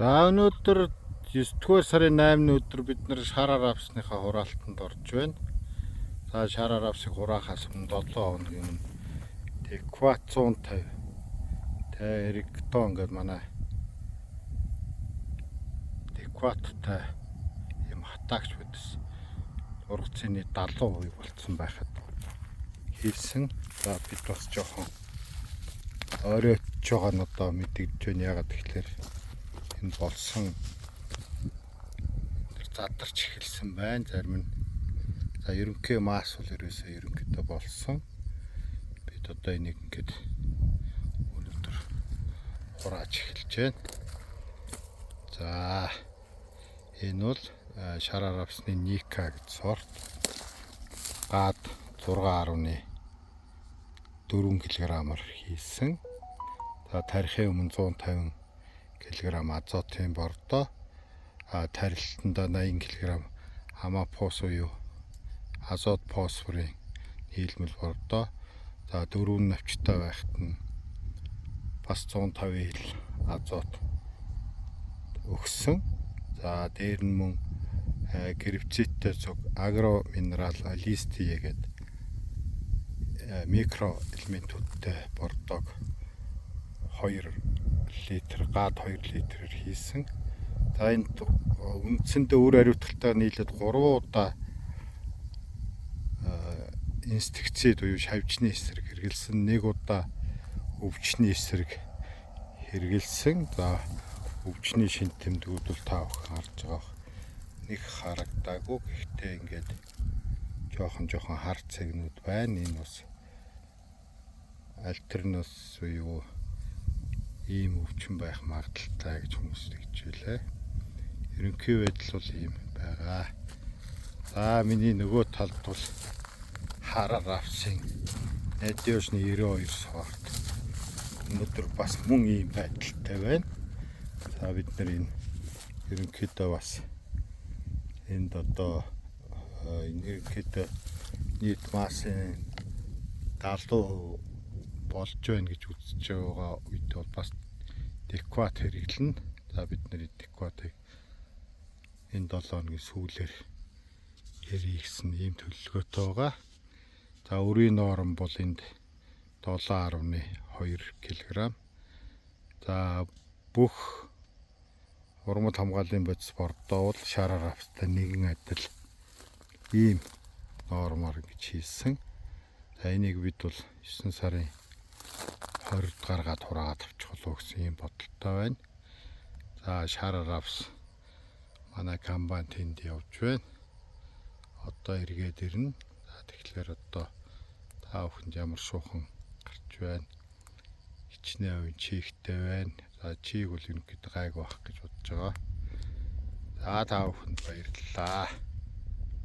За өнөөдөр 9-р сарын 8-ны өдөр бид нэр шараар авсныхаа хураалтанд орж байна. За шараар авсыг хураахаас өмнө 7 хоногийн өмнө Tekvat 150 Эрэгтон гэдэг манай Tekvatтай юм хатаагч бидс ургацны 70% болцсон байхад хийсэн. За бид бас жоохон оройч байгаа нь одоо мэдэгдэж байна. Ягаад тэгэхээр энэ болсон задарч эхэлсэн байна. Зарим нь за ерөнхий масс бол ерөөсөө ерөнхийдөө болсон. Бид одоо энийг ингээд өнөөдөр хурааж эхэлж байна. За энэ бол шараар авсны Ника гэж сорт. Гад 6.4 кг-аар хийсэн. За тарихын өмнө 150 кг азотын бордоо, тарилтанда 80 кг амафос буюу азот фосфорын нийлмэл бордоо, за 4 навчтай байхад нь бас 150 ил азот өгсөн. За дээр нь мөн гербицидтэй цуг агро минерал листие гэдэг микро элементүүдтэй бордоог 2 литр гад 2 литрээр хийсэн. За энэ үндсэндээ үр хариуцлагатай нийлээд 3 удаа инсектицид буюу шавжны эсрэг хэрэгэлсэн, 1 удаа өвчний эсрэг хэрэгэлсэн. За өвчний шин тэмдгүүд бол та бүхэн харж байгаа. Нэг харагдаагүй, гэхдээ ингээд жоохон хар цэгнүүд байна. Энэ бас альтернос буюу ийм өвчин байх магадaltaй гэж хүмүүс хэлжээ. Ерөнхий байдал бол ийм байгаа. За миний нөгөө талд бол хараар авсан Надежны 92 сорт. Өнөөдөр бас мөн ийм байдалтай байна. За бид нар энэ ерөнхийдөө бас энд одоо ерөнхийдөө нийт массын 70% болж байна гэж үзэж байгаа үед бол бас Tekvat хэрэглэнэ. За бид нэр Tekvat-ыг энэ 7 хоногийн сүүлээр хэрий гэсэн ийм төлөвлөгөөтэй байгаа. За өрийн норм бол энд 7.2 кг. За бүх урмал хамгааллын бодис бордоо бол шараар австай нэгэн адил ийм нормоор гэж хийсэн. За энийг бид бол 9 сарын 20-д гаргаад хураагаад авчих болов гэсэн ийм бодолтой байна. За шараар авс манай комбайн тэнд явж байна. Одоо эргээд ирнэ. За тэгэхээр одоо та бүхэнд ямар шуухан гарч байна. Хичнээн үн чихтэй байна. За чийг бол ерөнхийдөө гайг байх гэж бодож байгаа. За та бүхэнд баярлалаа.